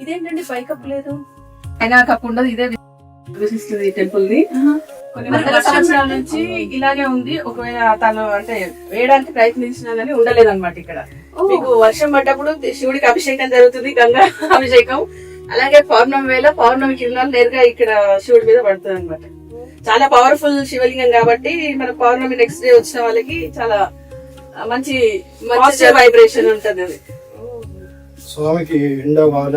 ఇదేంటండి పై కప్పు లేదు, అయినా కప్పు ఉండదు. ఇదే విశిస్తుంది టెంపుల్ ది. కొన్ని వందల సంవత్సరాల నుంచి ఇలాగే ఉంది. ఒకవేళ తను అంటే వేయడానికి ప్రయత్నించినా గానీ ఉండలేదన్నమాట. ఇక్కడ మీకు వర్షం పడ్డప్పుడు శివుడికి అభిషేకం జరుగుతుంది, గంగా అభిషేకం. అలాగే పౌర్ణమి వేళ పౌర్ణమి కిరణాలు నేరుగా ఇక్కడ శివుడి మీద పడుతుంది అనమాట. చాలా పవర్ఫుల్ శివలింగం కాబట్టి మన పౌర్ణమి నెక్స్ట్ డే వచ్చిన వాళ్ళకి చాలా మంచి మంచి వైబ్రేషన్ ఉంటది. అది స్వామికి ఎండ వాన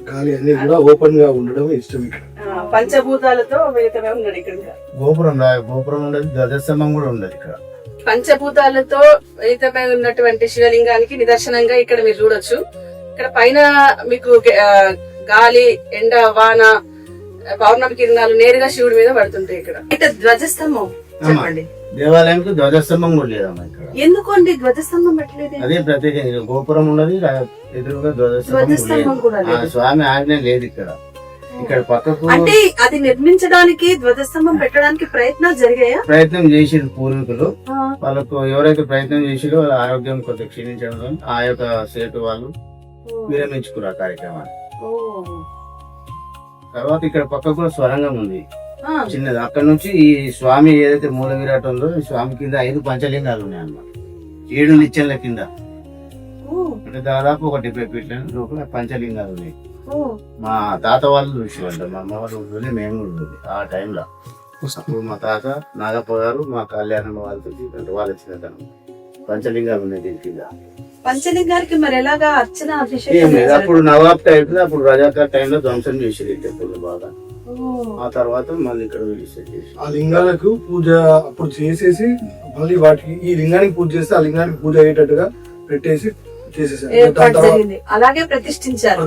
గాలి అన్ని కూడా ఓపెన్ గా ఉండడం ఇష్టం. ఇక్కడ పంచభూతాలతో మిళితమై ఉన్నాడు. ఇక్కడ గోపురం ఉండదు, ధ్వజస్తంభం కూడా ఉండదు. ఇక్కడ పంచభూతాలతో మిళితమై ఉన్నటువంటి శివలింగానికి నిదర్శనంగా ఇక్కడ మీరు చూడొచ్చు. ఇక్కడ పైన మీకు గాలి, ఎండ, వాన, పౌర్ణమి కిరణాలు నేరుగా శివుడి మీద పడుతుంటాయి. ఇక్కడ ధ్వజస్తంభం చెప్పండి. దేవాలయానికి ధ్వజస్తంభం కూడా లేదమ్మా ఇక్కడ. ఎందుకండి ధ్వజస్తంభం పెట్టలేదు? అదే ప్రత్యేకంగా గోపురం ఉన్నది, ఎదురుగా ధ్వజస్తంభం కూడా స్వామి ఆజ్ఞ లేదు ఇక్కడ. ఇక్కడ పక్కకు అంటే అది నిర్మించడానికి ధ్వజస్తంభం పెట్టడానికి ప్రయత్నాలు జరిగాయా? ప్రయత్నం చేసిరు పూర్వీకులు. వాళ్ళకు ఎవరైతే ప్రయత్నం చేసిరో వాళ్ళ ఆరోగ్యం కొంచెం క్షీణించడం ఆ యొక్క సేటు వాళ్ళు విరమించుకున్నారు ఆ కార్యక్రమాన్ని. తర్వాత ఇక్కడ పక్కకు కూడా స్వరంగం ఉంది చిన్నది. అక్కడ నుంచి ఈ స్వామి ఏదైతే మూల విరాట్ ఉందో ఈ స్వామి కింద 5 పంచలింగాలు ఉన్నాయి అన్నమాట. 7 నిచ్చెనల కింద అంటే దాదాపు ఒక 70 ఫీట్ల లోపల పంచలింగాలు ఉన్నాయి. మా తాత వాళ్ళు చూసేవాళ్ళు, మా అమ్మ వాళ్ళు ఉంటుంది, మేము ఉంటుంది ఆ టైంలో. అప్పుడు మా తాత నాగప్ప గారు మా కళ్యాణం వాళ్ళతో వాళ్ళ చిన్నతనం పంచలింగాలు ఉన్నాయి దీని కింద. పంచలింగానికి మరి ఎలాగా అర్చన అభిషేకం? అప్పుడు నవాబ్ టైం, అప్పుడు రజాకార్ టైంలో ధ్వంసం చేసేది టెంపుల్ బాగా. ఆ తర్వాత మళ్ళీ ఇక్కడ ఆ లింగాలకు పూజ అప్పుడు చేసేసి మళ్ళీ వాటికి ఈ లింగానికి పూజ చేస్తే ఆ లింగానికి పూజ అయ్యేటట్టుగా పెట్టేసి అలాగే ప్రతిష్ఠించారు.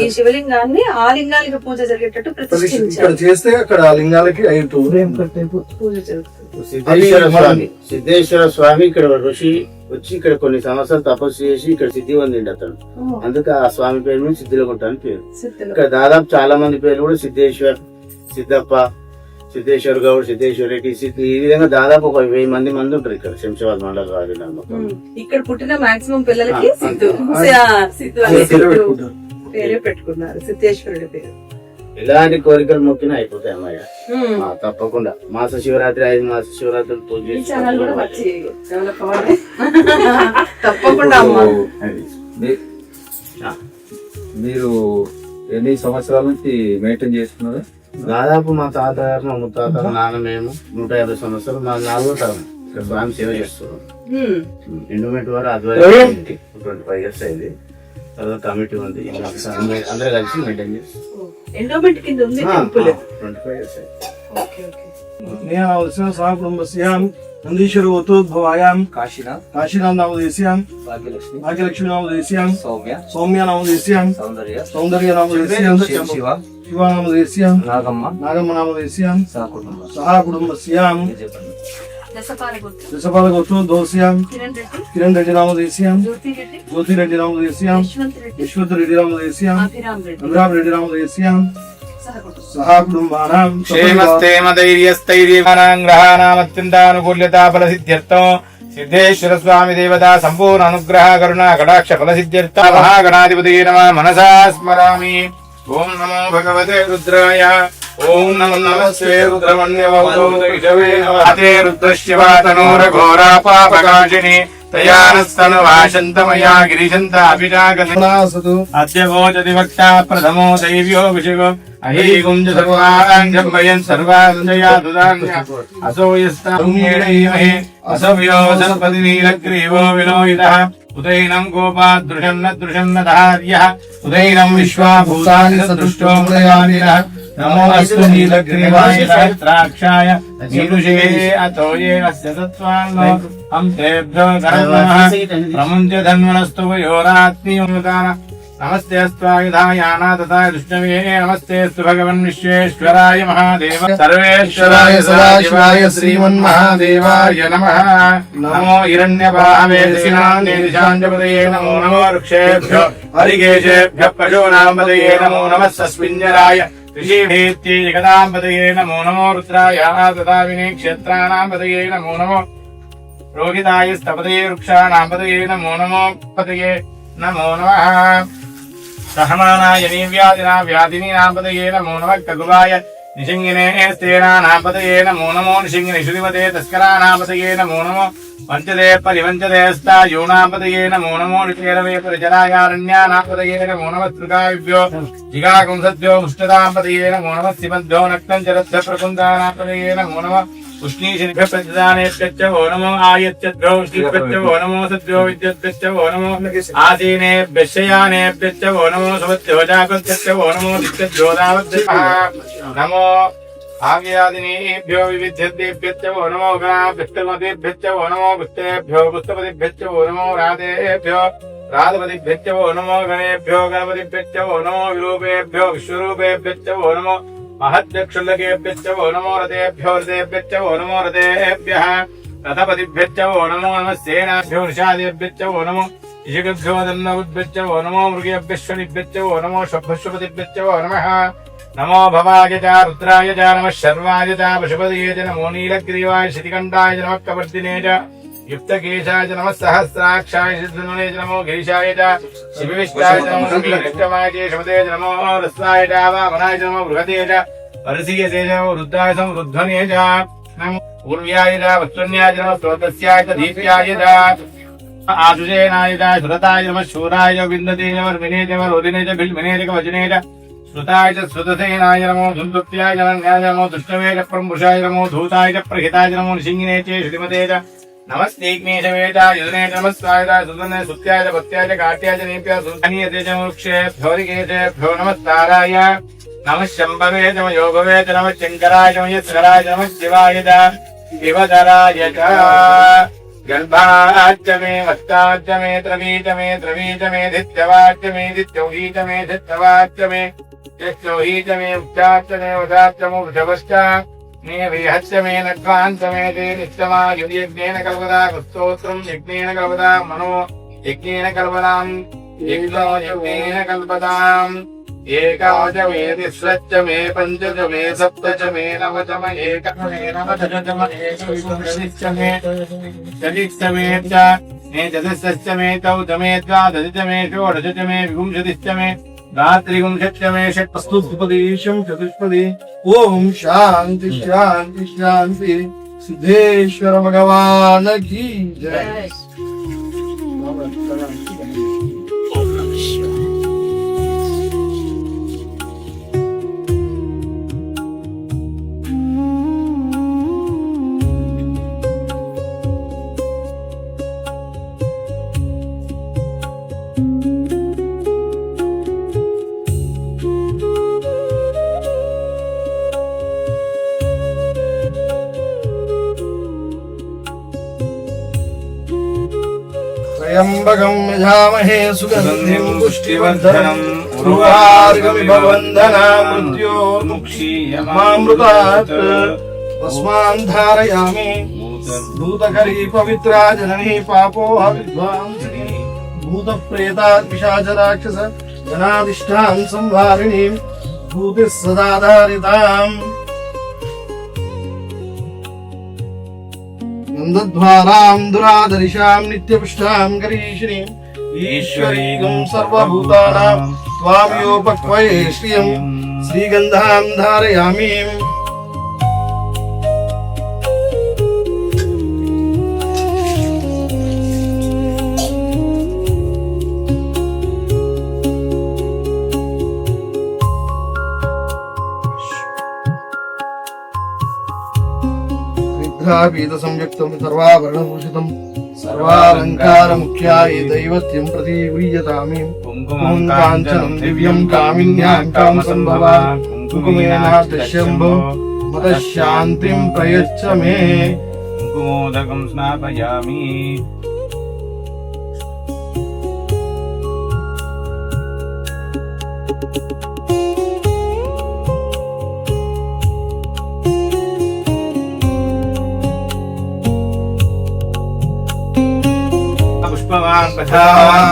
ఈ శివలింగాన్ని ఆ లింగానికి పూజ జరిగేటట్టు ప్రతిష్ఠించారు. ఇక్కడ చేస్తే అక్కడ ఆ లింగాలకి పూజ జరుగుతుంది. సిద్ధేశ్వర స్వామి ఇక్కడ ఋషి వచ్చి ఇక్కడ కొన్ని సంవత్సరాలు తపస్సు చేసి ఇక్కడ సిద్ధి పొందిండి అతను. అందుకే ఆ స్వామి పేరు మీద సిద్ధిలగుంట అని పేరు. ఇక్కడ దాదాపు చాలా మంది పేర్లు కూడా సిద్ధేశ్వర్, సిద్ధప్ప, సిద్ధేశ్వర్ గౌడ్, సిద్ధేశ్వర్ రెడ్డి, ఈ విధంగా దాదాపు ఒక 1000 మంది ఉంటారు ఇక్కడ శంషాబాద్ మండల రాజధాని. ఇక్కడ పుట్టిన మాక్సిమం పిల్లలకి పేరే పెట్టుకున్నారు, సిద్ధేశ్వరుడి పేరు. ఎలాంటి కోరికలు మొక్కినా అయిపోతాయి అమ్మాయి తప్పకుండా. మాస శివరాత్రి 5 మాస శివరాత్రులు పూజ తప్పకుండా. మీరు ఎన్ని సంవత్సరాల నుంచి మెయింటైన్ చేస్తున్నారు? దాదాపు మా తాతగారు, మా ముత్తాత, నాన్న, మేము 150 సంవత్సరాలు మా 4వ తరం ఇక్కడ స్వామి సేవ చేస్తున్నాం. ఎండోమెంట్ వారు ఆధ్వర్యం 25 years అయింది. తర్వాత కమిటీ ఉంది, అందరూ కలిసి మెయింటైన్ చేస్తాం. ఎండోమెంట్ కింద ఉంది టెంపుల్. 25 years అయింది. నందీశ్వర ఉత్తోద్భవాయాం కాశీనాం నామదేశ్యాం భాగ్యలక్ష్మి నామదేశ్యాం సౌమ్య నామదేశ్యాం సౌందర్య నామదేశ్యాం శివ నామదేశ్యాం నాగమ్మ నామదేశ్యాం సహా కుటుంబస్యాం దశపాల గోత్రోద్భవస్యాం కిరణ్ రెడ్డి నామదేశ్యాం జ్యోతి రెడ్డి నామదేశ్యాం యశ్వంత్ రెడ్డి నామదేశ్యాం అభిరామ్ రెడ్డి నామదేశ్యాం గ్రహానామత్యంతానుకూల్యతాఫలసిద్ధ్యర్థం సిద్ధేశ్వర స్వామి దేవతా సంపూర్ణ అనుగ్రహ కరుణా కటాక్ష ఫలసిద్ధ్యర్థ మహాగణాధిపతయే నమః మనసా స్మరామి. ఓం నమో భగవతే రుద్రాయ. ఓం నమో నమస్తే రుద్రమణ్యవౌతే రుద్రశివాతనూరఘోరా పాపకాశిని తయానస్తనువాశంతమయా గిరిశంతాభిషాగసతు అద్య గోచతి వక్తా ప్రథమో దైవ్యో విషగో అహీగుంజ సర్వాంజంబయన్ సర్వాంజయాదుదాన్య అసోయస్తామహే అసవ్యో సర్పతి నీలగ్రీవో విలోహితః ఉదైనం గోపాదృశం న దృశం న ధార్యః ఉదైనం విశ్వాభూతాని సదృష్టో మృదయానిరః నమో అస్తు నీలగ్రీవాయ సహస్రాక్షాయ నీలుషే అతో ఏ అస్య తత్వాన్నో హం తేభ్యో కర్మణః ప్రముంచ ధన్వనస్తు వయోరాత్మీయముదాన నమస్తే అస్త్వాయుధాయానాథాయ దుష్ణవే నమస్తే అస్తు భగవన్ విశ్వేశ్వరాయ మహాదేవ సర్వేశ్వరాయ సదాశివాయ శ్రీమన్మహాదేవాయ నమః. నమో హిరణ్యపాహవే దక్షిణాందేశాంజపదయే నమో నమో వృక్షేభ్యో హరికేశేభ్యః పశూనాంపదయే నమో నమః సస్మింజరాయ ऋषिभेत्यै जगदांपतये नमो नमो रुद्राय तथा क्षेत्राणांपतये नमो नमो रोहिताय स्तपतये वृक्षाणांपतये नमो नमो पतये నమో నమః సహమానాయ నీవ్యాధినా వ్యాధినీనాపదయే నమో నమః కగువాయ నిషంగినే స్త్రీణానాపదయే నమో నమో నిషంగిని శుధిమతే తస్కరానాపదయే నమో నమో పంచదే పరివంచదేస్తాయూనాపదయే నమో నమో నిషేరవే పరిచరాయారణ్యానాపదయే నమో నమః త్రికాయుభ్యో జిగాకుంసద్భ్యో ముష్టదాపదయే నమో నమః శివద్భ్యో నక్తం చరద్భ్య ప్రకుందానాపదయే నమో నమః ఉష్ణీషినిభ్య ప్రతిదానేభ్యశ్చ వో నమో ఆయత్యద్భ్యో ఉష్ణీభ్యశ్చ వో నమో సద్భ్యో విద్యుద్భ్యశ్చ వో నమో ఆసీనేభ్యశ్చయానేభ్యశ్చ వో నమో సువద్భ్యో జాగృత్యశ్చ వో నమో దిత్యద్భ్యోదావద్భ్యః నమో ఆవ్యాదినేభ్యో వివిధ్యేభ్యశ్చ వో నమో గణాభ్యశ్చ వో నమో గుప్తేభ్యో గుప్తపతిభ్యశ్చ వో నమో రాధేభ్యో రాధపతిభ్యశ్చ వో నమో గణేభ్యో గణపతిభ్యశ్చ వో నమో విరూపేభ్యో విశ్వరూపేభ్యశ్చ వో నమో महद्यक्षुल्लकेभ्यश्च वो नमो रथेभ्यो रथेभ्यश्च वो नमो रथेभ्यः रथपतिभ्यश्च वो नमो नमः सेनाभ्यो निषादेभ्यश्च वो नमो इषिकेभ्यो दन्नवद्भ्यश्च वो नमो मृगेभ्यश्वनिभ्यश्च वो नमो श्वभ्यश्वपतिभ्यश्च वो नमः नमो भवाय च रुद्राय च नमः शर्वाय च पशुपतये च नमो नीलग्रीवाय श्रीकण्ठाय च नमः कवर्दिने च युक्तकेशाय च नमः सहस्राक्षाय सिद्धनुने च नमो गिरिशाय च शिवविष्टाय च नमो श्रीकृष्णमाय च शमते च नमो रस्ताय च वामनाय च नमो बृहते च परसीयते च नमो रुद्राय समरुध्वने च नमो पूर्व्याय च वक्त्रन्याय च नमः स्रोतस्याय च दीप्याय च आशुषेनाय च सुरताय च नमः शूराय च विन्दते च वर्मिने च वरोधिने च बिल्मिने च वचने च श्रुताय च श्रुतसेनाय नमो धुन्दुत्याय च नन्याय नमो दुष्टवे च प्रम्बुषाय नमो धूताय च प्रहिताय च नमो निशिङ्गिने च श्रीमते च नमस्तेग्मेशवे च युधने च नमस्वाय च सुदने सुत्याय च भक्त्याय च काट्याय च नीप्याय सुधनीयते च मोक्षेभ्योरिकेशेभ्यो नमस्ताराय नमः शम्भवे च योगवे च नमः शङ्कराय च यत्कराय च नमः शिवाय च शिवधराय च गर्भाच्च मे वक्ताच्च मे द्रवीच मे द्रवीच मे धित्यवाच्च मे धित्यौहीच मे धित्यवाच्च मे यश्चौहीच मे उच्चाच्च मे वदाच्च मो वृषभश्च मे विहस्य मे नड्वांस मे ते नित्यमा युज्ञेन कल्पदा स्तोत्रम् यज्ञेन कल्पदा मनो यज्ञेन कल्पदाम् यज्ञेन कल्पदाम् एकाच मे तिस्रच्च मे पञ्च च मे सप्त च मे नव च मे एक मे नव च मे एकविंशतिश्च मे चतुश्च मे च मे चतुश्च मे तौ च मे द्वादश च मे षोडश च मे विंशतिश्च मे रात्रिविंशतिश्च मे षट्पदीशं चतुष्पदी ओम शांति शांति शांति सिद्धेश्वर भगवान की जय। त्र्यम्बकं यजामहे सुगन्धिं पुष्टिवर्धनम् उर्वारुकमिव वन्दनाम् मृत्योर्मुक्षीयमामृतात् तस्मान् धारयामि भूतकरी पवित्रा जननी पापोऽहविद्वांसिनी भूतप्रेतात् पिशाचराक्षस जनाधिष्ठान् संहारिणीं भूतिः सदा धारिताम् नन्दध्वारां दुरादर्शां नित्यपुष्टां गरीषिणीं ईश्वरीगं सर्वभूतानां त्वामियोपक्वये श्रियं श्रीगन्धां धारयामि पीत संयुक्तं सर्वाभरणभूषितं सर्वालङ्कारमुख्याय दैवत्यं प्रतिगृह्यतामि कुङ्कुमं काञ्चनं दिव्यं कामिन्यां कामसम्भवा कुङ्कुमेनार्तशम्भो मतः शान्तिं प्रयच्छ मे कुङ्कुमोदकं स्नापयामि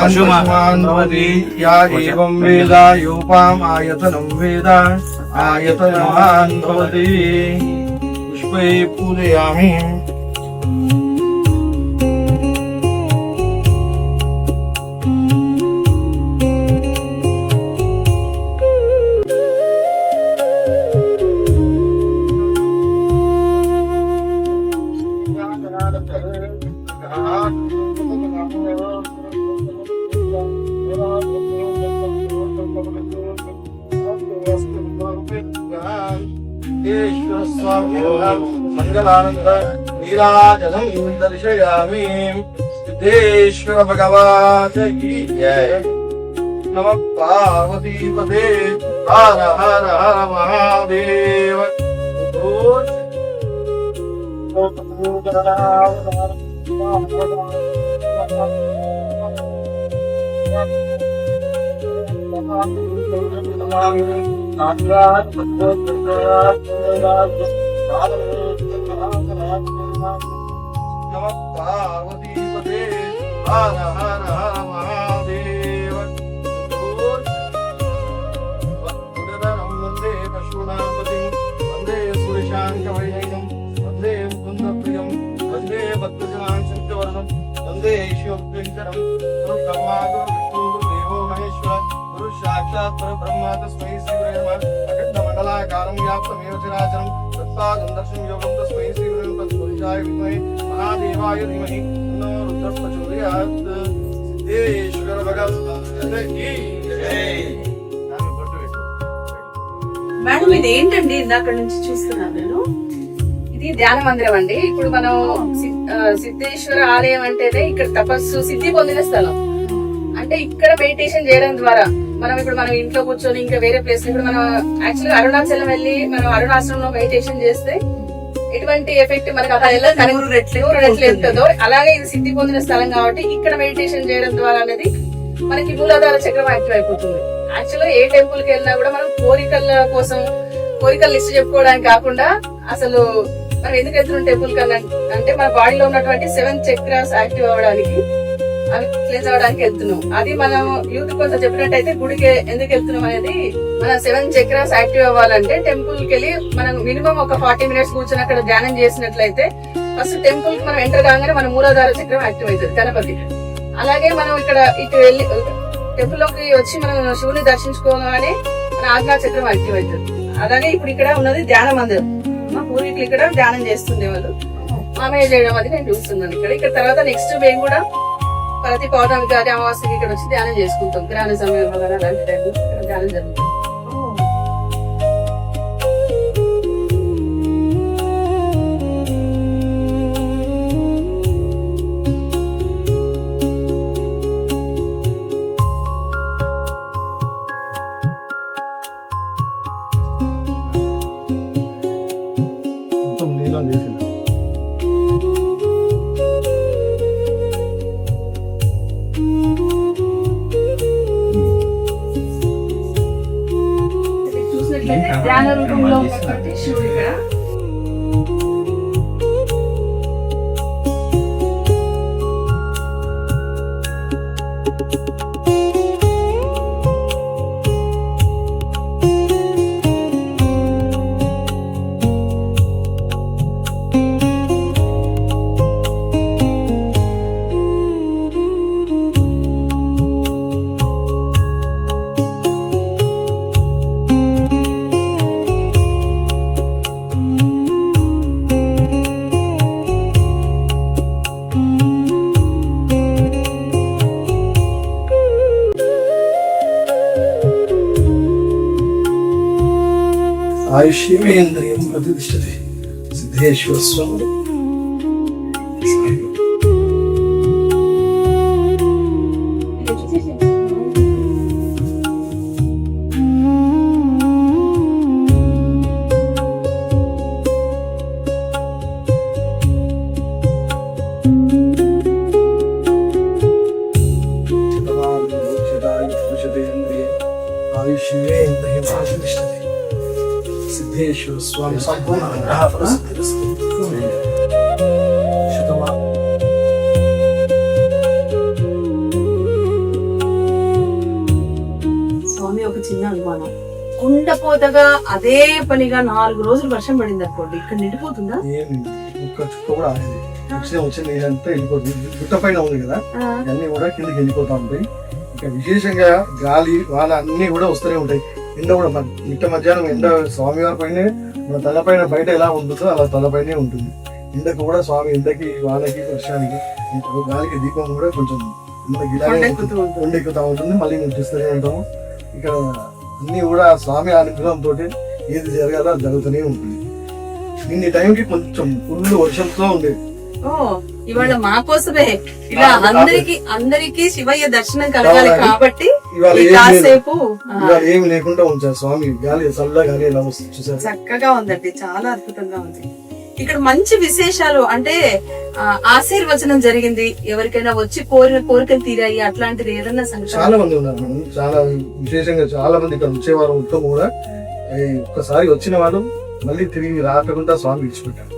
पशुमान् भवति या एवं वेद योपाम् आयतनं वेद आयतनवान् भवति पुष्पै पूजयामि సిద్ధేశ్వర స్వామి మంగళానంద నీరాజనం దర్శయామి. సిద్ధేశ్వర భగవానికి జయ. నమ పార్వతీపదే హర హర హర మహాదేవ. నమ పార్వతీపదే హర హర హర మహాదేవ. వందే పశూనాపతిం వందే సురేశాంకవైనం వందే ముకుందప్రియం వందే భక్తజనాంశంకవర్ణం వందే ఈశ్వరంకరం. గురు బ్రహ్మా గురు విష్ణు గురు దేవో మహేశ్వర గురు సాక్షాత్ పరబ్రహ్మ తస్మై శ్రీ గురవే నమః. అఖండ మండలాకారం వ్యాప్తమేవ చరాచరం తత్పాదం దర్శనం యోగం తస్మై శ్రీ గురవే తత్పురుషాయ విద్మహే మహాదేవాయ ధీమహి తన్నో రుద్రః ప్రచోదయాత్. సిద్ధేశ్వర భగవానికి జై. మేడం ఇది ఏంటండి? ఇందాక నుంచి చూస్తున్నాను నేను. ఇది ధ్యాన మందిరం అండి. ఇప్పుడు మనం సిద్ధేశ్వర ఆలయం అంటేనే ఇక్కడ తపస్సు సిద్ధి పొందిన స్థలం. అంటే ఇక్కడ మెడిటేషన్ చేయడం ద్వారా మనం ఇంట్లో కూర్చొని ఇంకా వేరే ప్లేస్ ఇప్పుడు మనం యాక్చువల్గా అరుణాచలం వెళ్ళి మనం అరుణాచలంలో మెడిటేషన్ చేస్తే ఎటువంటి ఎఫెక్ట్ మనకు అక్కడ 100 రెట్లు ఎంతుందో అలాగే ఇది సిద్ధి పొందిన స్థలం కాబట్టి ఇక్కడ మెడిటేషన్ చేయడం ద్వారా అనేది మనకి మూలాధార చక్రం యాక్టివ్ అయిపోతుంది. యాక్చువల్గా ఏ టెంపుల్ కి వెళ్ళినా కూడా మనం కోరికల కోసం కోరికలు లిస్ట్ చెప్పుకోవడానికి కాకుండా అసలు మనం ఎందుకు వెళ్తున్నాం టెంపుల్ కన్నా అంటే మన బాడీలో ఉన్నటువంటి 7 చక్రాస్ యాక్టివ్ అవ్వడానికి అవి క్లీన్స్ అవ్వడానికి వెళ్తున్నాం. అది మనం యూత్ కొంచెం చెప్పినట్టయితే గుడికి ఎందుకు వెళ్తున్నాం అనేది మన 7 చక్రాస్ యాక్టివ్ అవ్వాలంటే టెంపుల్ కి వెళ్ళి మనం మినిమం ఒక 40 మినిట్స్ కూర్చొని అక్కడ ధ్యానం చేసినట్లయితే ఫస్ట్ టెంపుల్ కి మనం ఎంటర్ కాగానే మన మూలాధార చక్రం యాక్టివ్ అవుతుంది గణపతి. అలాగే మనం ఇక్కడ ఇటు వెళ్ళి టెంపుల్ లోకి వచ్చి మనం శివుని దర్శించుకోగానే మన ఆజ్ఞా చక్రం యాక్టివ్ అవుతుంది. అలాగే ఇప్పుడు ఇక్కడ ఉన్నది ధ్యాన మందిరం. మా పూర్వీకులు ఇక్కడ ధ్యానం చేస్తుండే వాళ్ళు మామయ్య చేయడం అది నేను చూస్తున్నాను ఇక్కడ. తర్వాత నెక్స్ట్ మేము కూడా ప్రతి పౌర్ణమి గారి అమావాస్యకి ఇక్కడ వచ్చి ధ్యానం చేసుకుంటాం. గ్రహణ సమయంలో కానీ అలాంటి టైంలో ధ్యానం జరుగుతుంది. ధ్యాన రూపంలో ఉన్నటువంటి శివుడు ఇక్కడ. ఆయుష్యేంద్రియం ప్రతిష్టతి. సిద్ధేశ్వర స్వామి ఆయుష్యేంద్రియం ప్రతిష్టతి. సిద్ధేశ్వర స్వామి సంపూర్ణ అనుగ్రహ ప్రసిద్ధిరస్తు. స్వామి ఒక చిన్న అనుమానం, కుండపోతగా అదే పనిగా 4 రోజులు వర్షం పడింది అనుకోండి, ఇక్కడ నిండిపోతుందా? ఒక్క చుక్క కూడా ఆగదు. వచ్చిన నీరంతా వెళ్ళిపోతుంది. గుట్ట పైన ఉంది కదా, అన్ని కూడా కిందకి వెళ్ళిపోతా ఉంటాయి. ఇంకా విశేషంగా గాలి వాన అన్ని కూడా వస్తూనే ఉంటాయి. ఎండ కూడా మిట్ట మధ్యాహ్నం ఎండ స్వామివారి పైన మన తలపైన బయట ఎలా ఉంటుందో అలా తలపైనే ఉంటుంది. ఎండకు కూడా స్వామి ఎండకి వానకి వర్షానికి గాలికి దీపం కూడా కొంచెం కొండెక్కుతా ఉంటుంది. మళ్ళీ మేము చూస్తూనే ఉంటాము. ఇక్కడ అన్ని కూడా స్వామి అనుగ్రహంతో ఏది జరగాలో జరుగుతూనే ఉంటుంది. నిన్న టైంకి కొంచెం ఫుల్ వర్షంతో ఉండేది. ఓ ఇవాళ మా కోసమే ఇలా అందరికి శివయ్య దర్శనం కలగాలి కాబట్టి ఇవాళ ఈ ఏం లేదు. కాసేపు ఇవాళ ఏమి లేకుండా ఉంచారు స్వామి. గాలి చల్ల గాలి ఎలా వస్తుంది చూసారు. చక్కగా ఉందండి, చాలా అద్భుతంగా ఉంది. ఇక్కడ మంచి విశేషాలు అంటే ఆశీర్వచనం జరిగింది, ఎవరికైనా వచ్చి కోరికలు తీరాయి అట్లాంటిది ఏదన్నా సంగతి? చాలా మంది ఉన్నారు మేడం. చాలా విశేషంగా చాలా మంది ఇక్కడ వచ్చేవారు మొత్తం కూడా ఒక్కసారి వచ్చిన వాళ్ళు మళ్ళీ తిరిగి రాకుండా స్వామి విడిచిపెట్టారు.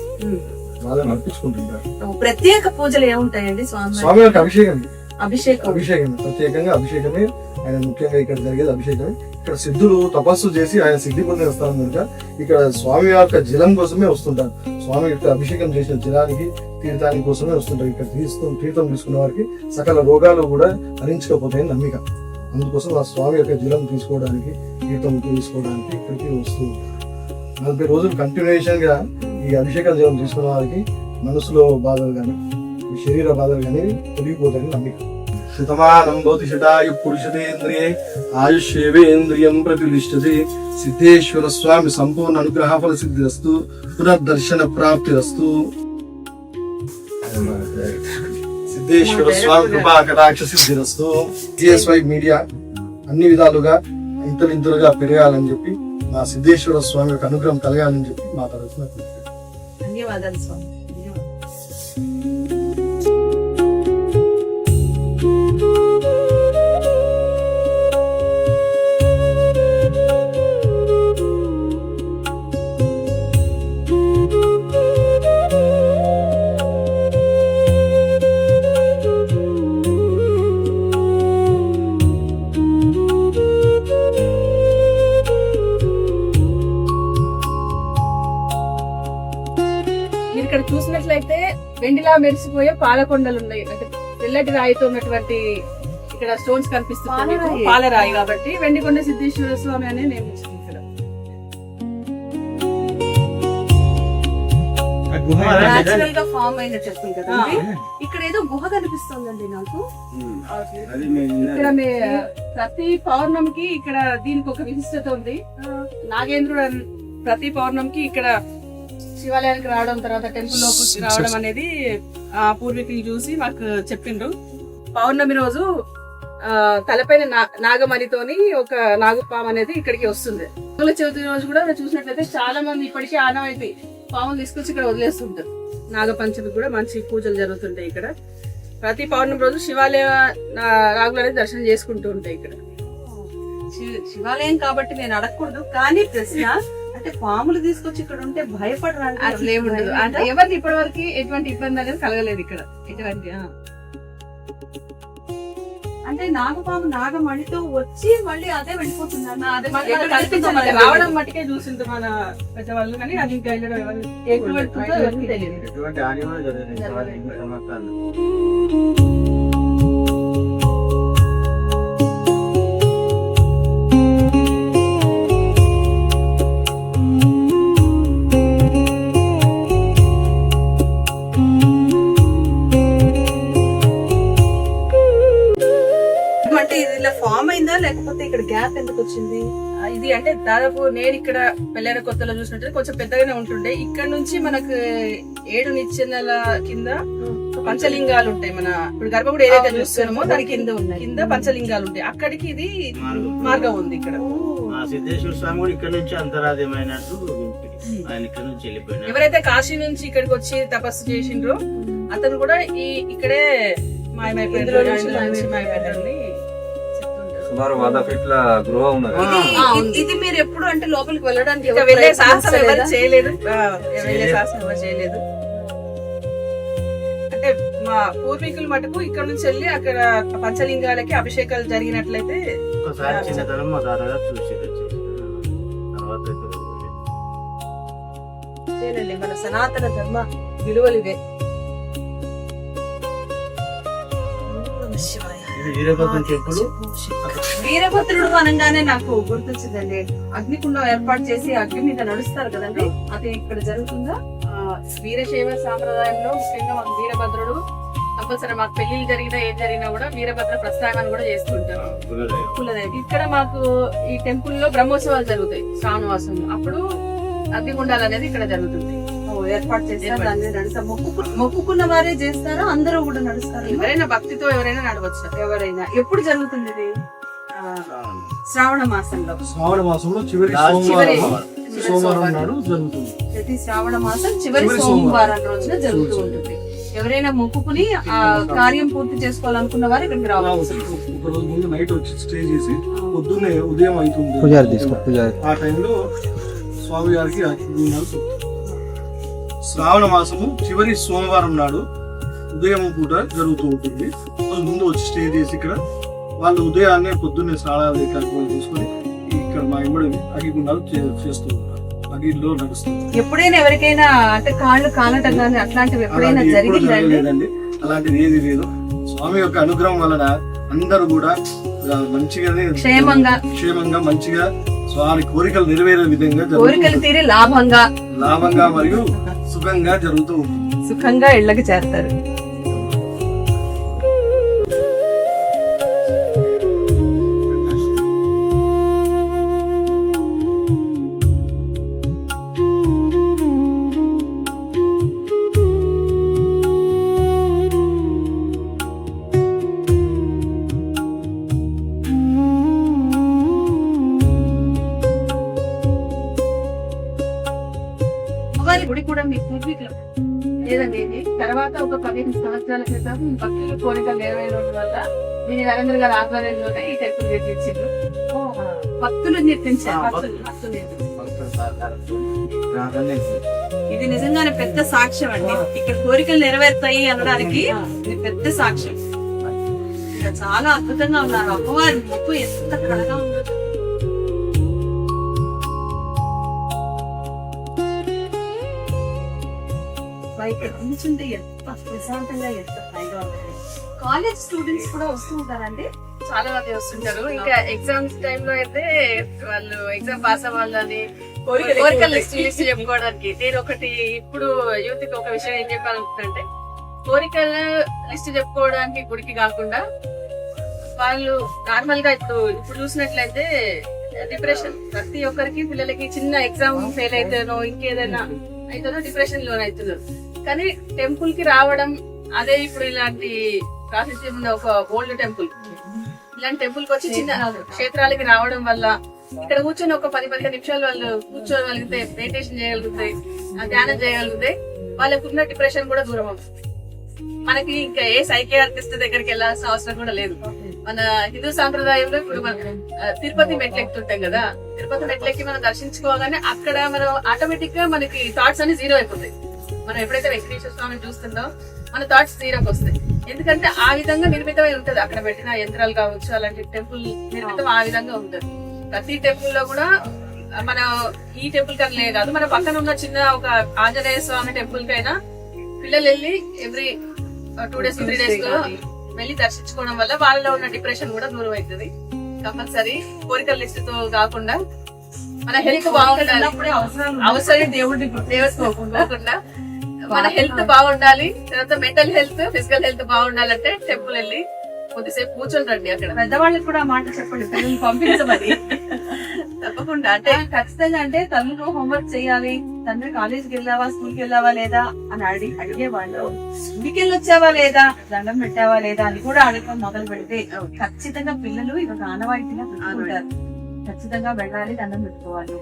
వాళ్ళని అర్పించుకుంటుంటారు. ప్రత్యేక పూజలు ఏముంటాయండి స్వామి? స్వామి వారికి అభిషేకం అభిషేకమే ప్రత్యేకంగా అభిషేకమే. ఆయన ముఖ్యంగా ఇక్కడ జరిగేది అభిషేకమే. ఇక్కడ సిద్ధులు తపస్సు చేసి ఆయన సిద్ధి పొందిన స్థలం కనుక ఇక్కడ స్వామి యొక్క జలం కోసమే వస్తుంటారు. స్వామి యొక్క అభిషేకం చేసిన జలానికి తీర్థానికి కోసమే వస్తుంటారు. ఇక్కడ తీర్థం తీసుకున్న వారికి సకల రోగాలు కూడా హరించకపోతాయని నమ్మిక. అందుకోసం ఆ స్వామి యొక్క జలం తీసుకోవడానికి తీర్థం తీసుకోవడానికి ఇక్కడికి వస్తూ ఉంటారు. 40 రోజులు కంటిన్యూషన్ గా ఈ అభిషేక జలం తీసుకున్న వారికి మనసులో బాధలు కానీ శరీర బాధలు కానీ తొలగిపోతాయని నమ్మిక. శతమానం భవతి శతాయు పురుషతేంద్రియే ఆయుష్యేవేంద్రియం ప్రతిష్టతి. సిద్ధేశ్వర స్వామి సంపూర్ణ అనుగ్రహ ఫల సిద్ధిరస్తు. పునర్దర్శన ప్రాప్తిరస్తు. సిద్ధేశ్వర స్వామి కృపా కటాక్ష సిద్ధిరస్తు. TSY మీడియా అన్ని విధాలుగా ఇంతలుగా పెరగాలని చెప్పి, మా సిద్ధేశ్వర స్వామి యొక్క అనుగ్రహం కలగాలని చెప్పి మా తరఫున ధన్యవాదాలు స్వామి. ఇక్కడ చూసినట్లయితే వెండిలా మెరిసిపోయే పాలకొండలు ఉన్నాయి. అంటే తెల్లటి రాయితో ఉన్నటువంటి ఇక్కడ స్టోన్స్ కనిపిస్తున్నాయి. పాలరాయి కాబట్టి వెండికొండ సిద్ధేశ్వర స్వామి అనే నియమించింది ఇక్కడ. నాచురల్ గా ఫామ్ అయిన చెప్తుంది కదా. ఇక్కడ ఏదో గుహ కనిపిస్తుందండి నాకు. ఇక్కడ ప్రతి పౌర్ణమికి ఇక్కడ దీనికి ఒక విశిష్టత ఉంది. నాగేంద్రుడు ప్రతి పౌర్ణమికి ఇక్కడ శివాలయానికి రావడం, తర్వాత టెంపుల్ లోకి రావడం అనేది పూర్వీకులు చూసి మాకు చెప్పిండ్రు. పౌర్ణమి రోజు తలపైన నాగమణితోని ఒక నాగపాము అనేది ఇక్కడికి వస్తుంది. చవితి రోజు కూడా చూసినట్లయితే చాలా మంది ఇప్పటికీ ఆనవాయితీ పాములు తీసుకొచ్చి ఇక్కడ వదిలేస్తుంటారు. నాగపంచమి కూడా మంచి పూజలు జరుగుతుంటాయి ఇక్కడ. ప్రతి పౌర్ణమి రోజు శివాలయ రాగులు అనేది దర్శనం చేసుకుంటూ ఉంటాయి ఇక్కడ. శివాలయం కాబట్టి నేను అడగకూడదు, కానీ ప్రశ్న అంటే పాములు తీసుకొచ్చి ఇక్కడ ఉంటే భయపడరా? అట్లా ఏముండదు. అంటే ఎవరికి ఇప్పటి వరకు ఎటువంటి ఇబ్బంది అనేది కలగలేదు ఇక్కడ. ఎటువంటి అంటే నాగపాము నాగమణితో వచ్చి మళ్ళీ అదే వెళ్ళిపోతుంది. రావడం మట్టుకే చూసింది మన పెద్దవాళ్ళు, కానీ అది గైడ్ ఎవరికి తెలియదు. ఫామ్ అయిందా లేకపోతే ఇక్కడ గ్యాప్ ఎందుకు వచ్చింది? ఇది అంటే దాదాపు నేను ఇక్కడ పెళ్ళైన కొత్తలో చూసినట్టు కొంచెం పెద్దగానే ఉంటుండే. ఇక్కడ నుంచి మనకు 7 నిచ్చెనల కింద పంచలింగాలు ఉంటాయి. మన ఇప్పుడు గర్భగుడి ఏదైతే చూస్తున్నామో దాని కింద పంచలింగాలు ఉంటాయి. అక్కడికి ఇది మార్గం ఉంది. ఇక్కడ సిద్ధేశ్వర స్వామి కూడా ఇక్కడ నుంచి అంతరాధ్యమైనట్టు ఆయన ఇక్కడ నుంచి వెళ్ళిపోయినారు. ఎవరైతే కాశీ నుంచి ఇక్కడికి వచ్చి తపస్సు చేసిండ్రో అతను కూడా ఇక్కడే మాయమైపోయారు. సుమారు 100 ఫీట్ల గృహ ఉన్నది. ఇది మీరు ఎప్పుడు అంటే లోపలికి వెళ్ళడానికి వెళ్ళే సాహసం ఎవరు చేయలేదు. అంటే మా పూర్వీకులు మటుకు ఇక్కడ నుంచి వెళ్ళి అక్కడ పంచలింగాలకి అభిషేకాలు జరిగినట్లయితే ఒకసారి చిన్నతనం మా తాతగారు చూసేది. మన సనాతన ధర్మ విలువలు ఇవే. వీరభద్రుడు అనగానే నాకు గుర్తొచ్చిందండి, అగ్నికుండం ఏర్పాటు చేసి అగ్ని మీద నడుస్తారు కదండి, అది ఇక్కడ జరుగుతుందా? వీరశైవ సాంప్రదాయంలో ముఖ్యంగా మాకు వీరభద్రుడు కంపల్సరీ, మాకు పెళ్లిళ్ళు జరిగినా ఏం జరిగినా కూడా వీరభద్ర ప్రస్థానాన్ని కూడా చేస్తుంటారు. కులదేవి ఇక్కడ మాకు ఈ టెంపుల్ లో బ్రహ్మోత్సవాలు జరుగుతాయి శ్రావణ మాసం. అప్పుడు అగ్నిగుండాలు అనేది ఇక్కడ జరుగుతుంది. ఏర్పాటు చేస్తారు. దాన్ని నడుస్తారు. మొక్కుకున్న వారే చేస్తారా? అందరూ కూడా నడుస్తారు? ఎవరైనా భక్తితో ఎవరైనా నడవచ్చు. ఎవరైనా. ఎప్పుడు జరుగుతుంది ఇది? శ్రావణ మాసంలో. శ్రావణ మాసంలో చివరి సోమవారం నాడు జరుగుతుంది. ప్రతి శ్రావణ మాసం చివరి సోమవారం రోజున జరుగుతూ ఉంటుంది. ఎవరైనా మొక్కుకుని ఆ కార్యం పూర్తి చేసుకోవాలనుకున్న వారు ఇక్కడికి రావాలి. ఒక రోజు ముందు నైట్ వచ్చి స్టే చేసి పొద్దున్నే ఉదయం అవుతుంది ఆ టైంలో స్వామి గారికి అగ్నిగుండాలు. శ్రావణ మాసము చివరి సోమవారం నాడు ఉదయం పూట జరుగుతూ ఉంటుంది. రోజు ముందు వచ్చి స్టే చేసి ఇక్కడ వాళ్ళు ఉదయాన్నే పొద్దున్నే స్నానాలు కార్యక్రమం చేసుకొని ఇక్కడ మా ఇంబడి అగ్నిగుండాలు చేస్తూ ఉంటారు. అగ్నిలో నడుస్తుంది. ఎప్పుడైనా ఎవరికైనా అంటే కాళ్ళు కాలటం కానీ అట్లాంటివి ఎప్పుడైనా జరిగిందండి? అలాంటిది ఏది లేదు. స్వామి యొక్క అనుగ్రహం వలన అందరూ కూడా మంచిగానే క్షేమంగా మంచిగా స్వామి కోరికలు నెరవేరే విధంగా కోరికలు తీరి లాభంగా మరియు సుఖంగా జరుగుతూ ఉంటుంది. సుఖంగా ఇళ్ళకి చేస్తారు. గుడి కూడా మీ పూర్వీకులు లేదండి. ఇది తర్వాత ఒక 15 సంవత్సరాల క్రితం భక్తులు కోరికలు నెరవేరడం వల్ల దీని నరేంద్ర గారి ఆధ్వర్యంలోనే ఈ టెంపుల్ నిర్మించారు. భక్తులు నిర్మించారు. ఇది నిజంగానే పెద్ద సాక్ష్యం అండి. ఇక్కడ కోరికలు నెరవేరుతాయి అనడానికి ఇది పెద్ద సాక్ష్యం. ఇక్కడ చాలా అద్భుతంగా ఉన్నారు. అమ్మవారి ముక్కు ఎంత కళగా ఉందో. ఇక్కడ కూర్చుంటే ఎంత ప్రశాంతంగా ఎంత హాయిగా ఉంటుంది. కాలేజ్ స్టూడెంట్స్ కూడా వస్తూ ఉంటారండి. చాలా మంది వస్తుంటారు. ఇంకా ఎగ్జామ్స్ టైంలో అయితే వాళ్ళు ఎగ్జామ్ పాస్ అవ్వాలని కోరికలు లిస్ట్ చెప్పుకోవడానికి. నేను ఒకటి ఇప్పుడు యూత్ కి ఒక విషయం ఏం చెప్పాలనుకుంటే, కోరికలు లిస్ట్ చెప్పుకోవడానికి గుడికి కాకుండా వాళ్ళు నార్మల్ గా ఇప్పుడు చూసినట్లయితే డిప్రెషన్ ప్రతి ఒక్కరికి పిల్లలకి చిన్న ఎగ్జామ్ ఫెయిల్ అయితేనో ఇంకేదైనా అయితేనో డిప్రెషన్ లోన్ అవుతున్నారు. కానీ టెంపుల్ కి రావడం అదే ఇప్పుడు ఇలాంటి ప్రాశస్త్యం ఉన్న ఒక ఓల్డ్ టెంపుల్, ఇలాంటి టెంపుల్ కి వచ్చి చిన్న క్షేత్రాలకి రావడం వల్ల ఇక్కడ కూర్చొని ఒక 10-15 నిమిషాలు వాళ్ళు కూర్చోగలిగితే, మెడిటేషన్ చేయగలిగితే, ధ్యానం చేయగలిగితే వాళ్ళకున్న డిప్రెషన్ కూడా దూరం అవుతుంది. మనకి ఇంకా ఏ సైకియాట్రిస్ట్ దగ్గరికి వెళ్ళాల్సిన అవసరం కూడా లేదు. మన హిందూ సాంప్రదాయంలో ఇప్పుడు మనం తిరుపతి మెట్లు ఎక్కుతుంటాం కదా, తిరుపతి మెట్లెక్కి మనం దర్శించుకోగానే అక్కడ మనం ఆటోమేటిక్ గా మనకి థాట్స్ అన్ని జీరో అయిపోతాయి. మనం ఎప్పుడైతే వెంకటేశ్వర స్వామిని చూస్తుందో మన థాట్స్ జీరోకి వస్తాయి. ఎందుకంటే ఆ విధంగా నిర్మితమై ఉంటది. అక్కడ పెట్టిన యంత్రాలు కావచ్చు, అలాంటి టెంపుల్ నిర్మితం ఆ విధంగా ఉంటుంది. ప్రతి టెంపుల్ లో కూడా మన ఈ టెంపుల్ కన్నా కాదు, మన పక్కన ఉన్న చిన్న ఒక ఆంజనేయ స్వామి టెంపుల్ కైనా పిల్లలు వెళ్ళి ఎవ్రీ 2 days 3 days లో వెళ్ళి దర్శించుకోవడం వల్ల వాళ్ళలో ఉన్న డిప్రెషన్ కూడా దూరం అవుతుంది. కంపల్సరీ కోరికల లిస్ట్ తో కాకుండా మన హెల్త్ బాగుండాలి. అవసరం దేవుడిని పోకుండా మన హెల్త్ బాగుండాలి. తర్వాత మెంటల్ హెల్త్, ఫిజికల్ హెల్త్ బాగుండాలంటే టెంపుల్ వెళ్ళి కొద్దిసేపు కూర్చొని అక్కడ. పెద్దవాళ్ళకి కూడా మాట చెప్పండి, పిల్లల్ని పంపించమని. తప్పకుండా. అంటే ఖచ్చితంగా అంటే తల్లిలో హోంవర్క్ చేయాలి, తండ్రి కాలేజీకి వెళ్ళావా, స్కూల్కి వెళ్ళావా లేదా అని అడిగేవాళ్ళు. ఇంటికి వెళ్ళి వచ్చావా లేదా, దండం పెట్టావా లేదా అని కూడా అడగడం మొదలు పెడితే ఖచ్చితంగా పిల్లలు ఇదొక ఆనవాయితీగా పెట్టుకుంటారు. ఖచ్చితంగా వెళ్ళాలి, దండం పెట్టుకోవాలి.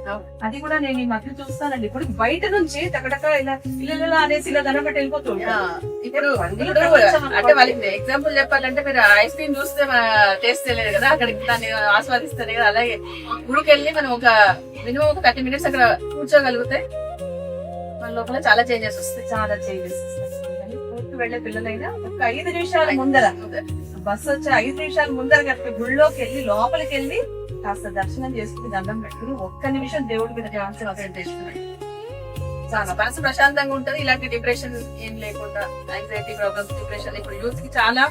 అది కూడా నేను ఈ మధ్య చూస్తానండి. ఇప్పుడు బయట నుంచి టకటక ఇలా పిల్లలు అనేసి ఇలా దండం పెట్టి వెళ్ళిపోతూ ఇప్పుడు అంటే వాళ్ళకి ఎగ్జాంపుల్ చెప్పాలంటే, మీరు ఐస్ క్రీమ్ చూస్తే టేస్ట్ తెలియదు కదా, అక్కడికి దాన్ని ఆస్వాదిస్తారు కదా. అలాగే గుడికి వెళ్ళి మనం ఒక మినిమం ఒక 30 minutes అక్కడ కూర్చోగలిగితే మన లోపల చాలా చేంజెస్ వస్తాయి. చాలా చేంజెస్ వస్తాయి. ఊరికి వెళ్లే పిల్లలైనా ఒక 5 నిమిషాల ముందర బస్సు వచ్చే 5 నిమిషాల ముందర కనుక గుళ్ళోకి వెళ్ళి లోపలికి వెళ్ళి కాస్త దర్శనం చేసుకుని దండం పెట్టుకుని 1 నిమిషం దేవుడి మీద కాన్సంట్రేషన్ చాలా మనసు ప్రశాంతంగా ఉంటది. ఇలాంటి డిప్రెషన్ ఏం లేకుండా, యాంగ్జైటీ ప్రాబ్లమ్స్, డిప్రెషన్ ఇప్పుడు యూత్ కి చాలా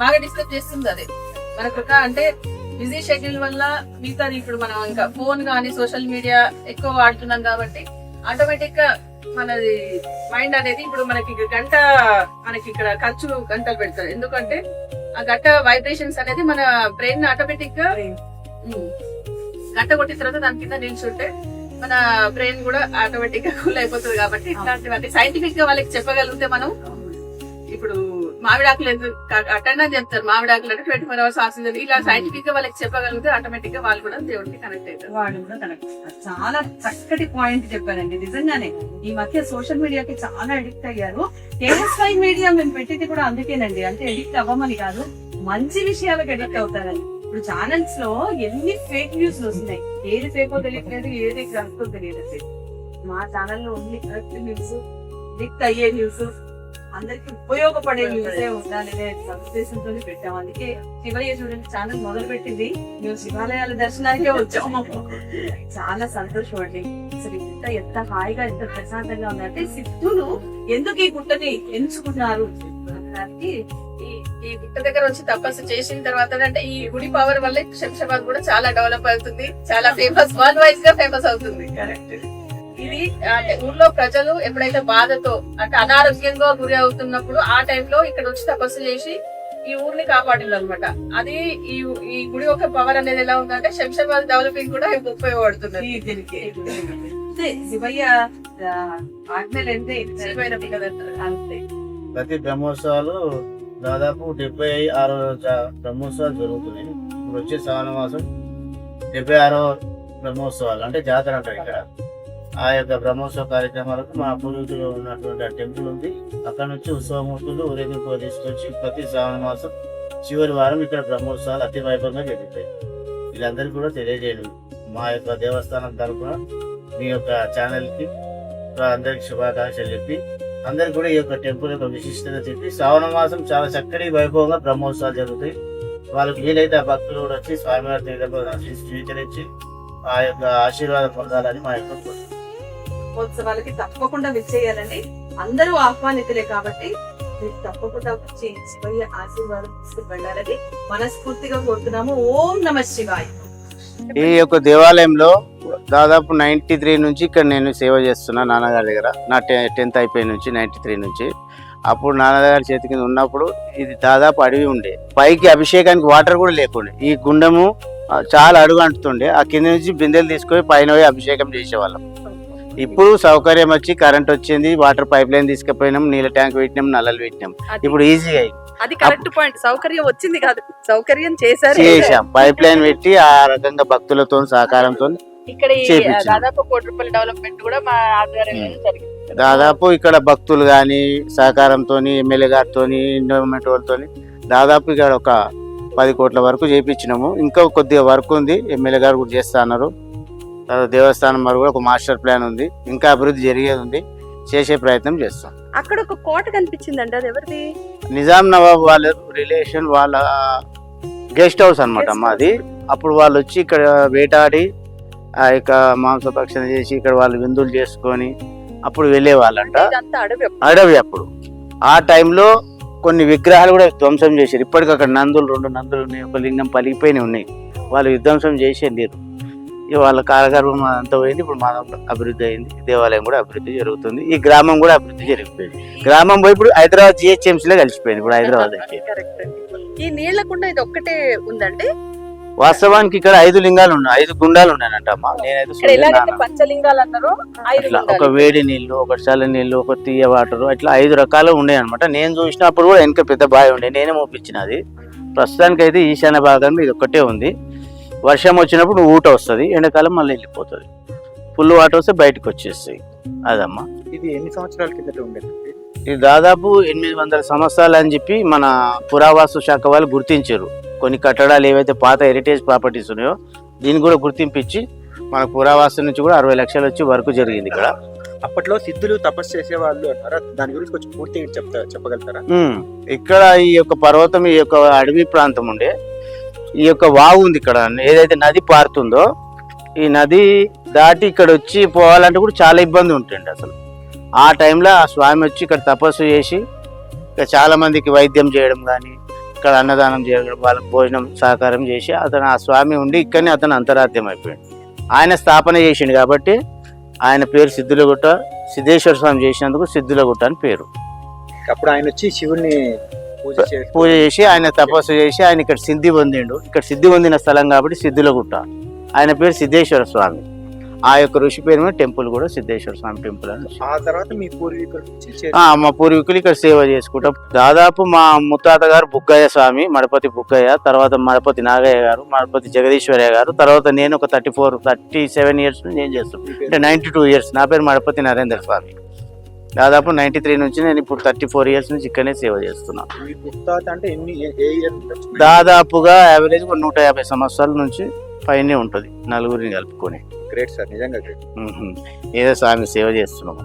బాగా డిస్టర్బ్ చేస్తుంది. అది మనకు అంటే బిజీ షెడ్యూల్ వల్ల మిగతాది ఇప్పుడు మనం ఇంకా ఫోన్ గానీ సోషల్ మీడియా ఎక్కువ వాడుతున్నాం కాబట్టి ఆటోమేటిక్ గా మనది మైండ్ అనేది ఇప్పుడు మనకి గంట మనకి ఇక్కడ గంటలు పెడతారు. ఎందుకంటే ఆ గంట వైబ్రేషన్స్ అనేది మన బ్రెయిన్ ఆటోమేటిక్ గా గంట కొట్టిన తర్వాత దాని కింద నిల్చుంటే మన బ్రెయిన్ కూడా ఆటోమేటిక్ గా కూల్ అయిపోతుంది. కాబట్టి ఇట్లాంటివన్నీ సైంటిఫిక్ గా వాళ్ళకి చెప్పగలిగితే మనం ఇప్పుడు మామిడాకులు ఎందుకు అటెండ్ చెప్తారు, మామిడాకులు అంటే 24 hours ఆక్సిజన్, ఇలా సైంటిఫిక్ గా వాళ్ళకి చెప్పగలిగితే ఆటోమేటిక్ గా వాళ్ళు కూడా దేవుడికి కనెక్ట్ అవుతారు. వాడు కూడా కనెక్ట్. చాలా చక్కటి పాయింట్ చెప్పారండి. నిజంగానే ఈ మధ్య సోషల్ మీడియాకి చాలా అడిక్ట్ అయ్యారు. KS5 మీడియా మేము పెట్టింది కూడా అందుకేనండి. అంటే ఎడిక్ట్ అవ్వమని కాదు, మంచి విషయాలకు ఎడిక్ట్ అవుతారని. ఇప్పుడు ఛానల్స్ లో ఎన్ని ఫేక్ న్యూస్ వస్తున్నాయి, ఏది ఫేకో తెలియట్లేదు, ఏది కరెక్టో తెలియదు. మా ఛానల్లో ఓన్లీ కరెక్ట్ న్యూస్, ఎడిక్ట్ అయ్యే న్యూస్, అందరికి ఉపయోగపడే న్యూసే ఉండాలనే ఉద్దేశంతో పెట్టాం. అందుకే శివయ్య చూడండి ఛానల్ మొదలు పెట్టింది మేము శివాలయాల దర్శనానికే వచ్చాము. చాలా సంతోషం అండి. అసలు ఇంత ఎంత హాయిగా ఎంత ప్రశాంతంగా ఉందంటే సిద్ధులు ఎందుకు ఈ గుట్టని ఎంచుకున్నారు దానికి ఈ గుట్ట దగ్గర వచ్చి తపస్సు చేసిన తర్వాత అంటే ఈ గుడి పవర్ వల్ల శంషాబాద్ కూడా చాలా డెవలప్ అవుతుంది, చాలా ఫేమస్, వరల్డ్ వైజ్ గా ఫేమస్ అవుతుంది. ఇది అంటే ఊర్లో ప్రజలు ఎప్పుడైతే బాధతో అంటే అనారోగ్యంగా గురి అవుతున్నప్పుడు ఆ టైంలో ఇక్కడ వచ్చి తపస్సు చేసి ఈ ఊరిని కాపాడింది అనమాట. అది ఈ గుడి యొక్క పవర్ అనేది ఎలా ఉందంటే శంషాబాద్ డెవలపింగ్ కూడా ఉపయోగపడుతుంది దీనికి. శివయ్య ఆజ్ఞలు ఎంతే అంతే. ప్రతి బ్రహ్మోత్సవాలు దాదాపు 76 బ్రహ్మోత్సవాలు జరుగుతున్నాయి. ఇప్పుడు వచ్చే శ్రావణ మాసం 76వ బ్రహ్మోత్సవాలు అంటే జాతర అంటారు ఇక్కడ. ఆ యొక్క బ్రహ్మోత్సవ కార్యక్రమాలకు మా పూర్వీకులు ఉన్నటువంటి ఆ టెంపుల్ ఉంది. అక్కడ నుంచి ఉత్సవమూర్తులు ఊరేగింపు తీసుకొచ్చి ప్రతి శ్రావణ మాసం చివరి వారం ఇక్కడ బ్రహ్మోత్సవాలు అతి వైభవంగా జరుగుతాయి. వీళ్ళందరికీ కూడా తెలియజేయడం మా యొక్క దేవస్థానం తరఫున మీ యొక్క ఛానల్కి అందరికి శుభాకాంక్షలు చెప్పి అందరికి కూడా ఈ యొక్క టెంపుల్ యొక్క విశిష్టత చెప్పి శ్రావణ మాసం చాలా చక్కటి వైభవంగా బ్రహ్మోత్సవాలు జరుగుతాయి. వాళ్ళకి వీలైతే ఆ భక్తులు కూడా వచ్చి స్వామివారి తీర్థంలో స్వీకరించి ఆ యొక్క ఆశీర్వాదం పొందాలని మా యొక్క మహోత్సవాలకి తప్పకుండా విచ్చేయాలండి. అందరూ ఆహ్వానితులే కాబట్టి మీరు తప్పకుండా వచ్చి శివయ్య ఆశీర్వాదం తీసుకువెళ్ళాలని మనస్ఫూర్తిగా కోరుతున్నాము. ఓం నమః శివాయ. ఈ యొక్క దేవాలయంలో దాదాపు 93 నుంచి ఇక్కడ నేను సేవ చేస్తున్నా నాన్నగారి దగ్గర. నా 10th అయిపోయిన నుంచి 93 నుంచి. అప్పుడు నాన్నగారి చేతి కింద ఉన్నప్పుడు ఇది దాదాపు అడవి ఉండే, పైకి అభిషేకానికి వాటర్ కూడా లేకుండే. ఈ గుండము చాలా అడుగు అంటుతుండే. ఆ కింద నుంచి బిందెలు తీసుకొని పైన పోయి అభిషేకం చేసేవాళ్ళం. ఇప్పుడు సౌకర్యం వచ్చి కరెంట్ వచ్చింది, వాటర్ పైప్ లైన్ తీసుకుపోయినాం, నీళ్ళ ట్యాంక్ పెట్టినాం, నల్లలు పెట్టినాం. ఇప్పుడు ఈజీగా అది కరెక్ట్ పాయింట్. సౌకర్యం వచ్చింది కాదు, సౌకర్యం చేసాం. పైప్ లైన్ పెట్టి ఆ రకంగా భక్తులతో సహకారంతో ఇక్కడ దాదాపు 1 కోటి రూపాయల డెవలప్మెంట్ కూడా మా ఆధ్వర్యంలో జరిగింది. దాదాపు ఇక్కడ భక్తులు గాని సహకారంతో, ఎమ్మెల్యే గారితో, గవర్నమెంట్ వాళ్ళతో దాదాపు ఇక్కడ ఒక 10 కోట్ల వరకు చేయించినాము. ఇంకా కొద్దిగా వర్క్ ఉంది, ఎమ్మెల్యే గారు కూడా చేస్తా అన్నారు. దేవస్థానం మరి కూడా ఒక మాస్టర్ ప్లాన్ ఉంది, ఇంకా అభివృద్ధి జరిగేది ఉంది, చేసే ప్రయత్నం చేస్తాం. అక్కడ ఒక కోట కనిపించిందండి, అది ఎవరిది? నిజాం నవాబ్ వాళ్ళ రిలేషన్ వాళ్ళ గెస్ట్ హౌస్ అనమాట అమ్మ అది. అప్పుడు వాళ్ళు వచ్చి ఇక్కడ వేటాడి ఆ యొక్క మాంసభక్షణ చేసి ఇక్కడ వాళ్ళు విందులు చేసుకొని అప్పుడు వెళ్ళే వాళ్ళంట. అడవి అప్పుడు ఆ టైంలో కొన్ని విగ్రహాలు కూడా ధ్వంసం చేశారు. ఇప్పటికి అక్కడ 2 నందులు ఉన్నాయి, ఒక లింగం పలిగిపోయినవి ఉన్నాయి. వాళ్ళు విధ్వంసం చేసి వెళ్ళారు. వాళ్ళ కాలగర్భం అంతా పోయింది. ఇప్పుడు మా అభివృద్ధి అయింది, దేవాలయం కూడా అభివృద్ధి జరుగుతుంది, ఈ గ్రామం కూడా అభివృద్ధి జరిగిపోయింది. గ్రామం పోయి ఇప్పుడు హైదరాబాద్ GHMC లో కలిసిపోయింది. ఇప్పుడు హైదరాబాద్ ఈ నీళ్లకుండా ఇది ఒక్కటే ఉందండి. వాస్తవానికి ఇక్కడ 5 లింగాలు ఉన్నాయి, 5 గుండాలు ఉన్నాయంట అమ్మ. నేనైతే పంచలింగాలు అన్నారు. ఒక వేడి నీళ్లు, ఒక చల్ల నీళ్లు, ఒక తీయ వాటర్, ఇట్లా 5 రకాలు ఉన్నాయి అనమాట. నేను చూసినప్పుడు కూడా వెనక పెద్ద బావి ఉండే, నేనే మోపించినది. ప్రస్తుతానికి అయితే ఈశాన్య భాగంలో ఇది ఒక్కటే ఉంది. వర్షం వచ్చినప్పుడు ఊట వస్తుంది, ఎండాకాలం మళ్ళీ వెళ్ళిపోతుంది. ఫుల్ వాటర్ వస్తే బయటకు వచ్చేస్తాయి. అదమ్మా. ఇది ఎన్ని సంవత్సరాల కిందట ఉండేది? ఇది దాదాపు 800 సంవత్సరాలు అని చెప్పి మన పురావస్తు శాఖ వాళ్ళు గుర్తించారు. కొన్ని కట్టడాలు ఏవైతే పాత హెరిటేజ్ ప్రాపర్టీస్ ఉన్నాయో దీన్ని కూడా గుర్తింపించి మన పురావస్తు నుంచి కూడా 60 లక్షలు వచ్చి వర్క్ జరిగింది ఇక్కడ. అప్పట్లో సిద్ధులు తపస్సు చేసేవాళ్ళు అంటారా, దాని గురించి కొంచెం పూర్తిగా చెప్పగలుగుతారా? ఇక్కడ ఈ యొక్క పర్వతం, ఈ యొక్క అడవి ప్రాంతం ఉండే, ఈ యొక్క వాగు ఉంది ఇక్కడ, ఏదైతే నది పారుతుందో ఈ నది దాటి ఇక్కడ వచ్చి పోవాలంటే కూడా చాలా ఇబ్బంది ఉంటుంది అసలు. ఆ టైంలో ఆ స్వామి వచ్చి ఇక్కడ తపస్సు చేసి ఇక్కడ చాలా మందికి వైద్యం చేయడం కానీ, ఇక్కడ అన్నదానం చేయడం, వాళ్ళకి భోజనం సహకారం చేసి అతను ఆ స్వామి ఉండి ఇక్కడనే అతను అంతరార్థం అయిపోయాడు. ఆయన స్థాపన చేసిండు కాబట్టి ఆయన పేరు సిద్ధులగుట్ట. సిద్ధేశ్వర స్వామి చేసినందుకు సిద్ధులగుట్ట అని పేరు. అప్పుడు ఆయన వచ్చి శివుణ్ణి పూజ చేసి ఆయన తపస్సు చేసి ఆయన ఇక్కడ సిద్ధి పొందిండు. ఇక్కడ సిద్ధి పొందిన స్థలం కాబట్టి సిద్ధులగుట్ట. ఆయన పేరు సిద్ధేశ్వర స్వామి. ఆ యొక్క ఋషి పేరు మీద టెంపుల్ కూడా సిద్ధేశ్వర స్వామి టెంపుల్ అని. ఆ తర్వాత మీ పూర్వీకుల నుంచి మా పూర్వీకులు ఇక్కడ సేవ చేసుకుంటాం. దాదాపు మా ముత్తాత గారు బుగ్గయ్య స్వామి, మడపతి బుగ్గయ్య, తర్వాత మడపతి నాగయ్య గారు, మడపతి జగదీశ్వరయ్య గారు, తర్వాత నేను ఒక 37 ఇయర్స్ నుంచి నేను చేస్తున్నాను. అంటే 92 ఇయర్స్. నా పేరు మడపతి నరేంద్ర స్వామి. దాదాపు 93 నుంచి నేను ఇప్పుడు 34 ఇయర్స్ నుంచి ఇక్కడనే సేవ చేస్తున్నాను. మీ ముత్తాత అంటే ఏ ఇయర్ నుంచి? దాదాపుగా యావరేజ్ 150 సంవత్సరాల నుంచి పైనే ఉంటుంది, నలుగురిని కలుపుకొని. గ్రేట్ సార్, నిజంగా గ్రేట్. ఏదో స్వామి సేవ చేస్తున్నాం.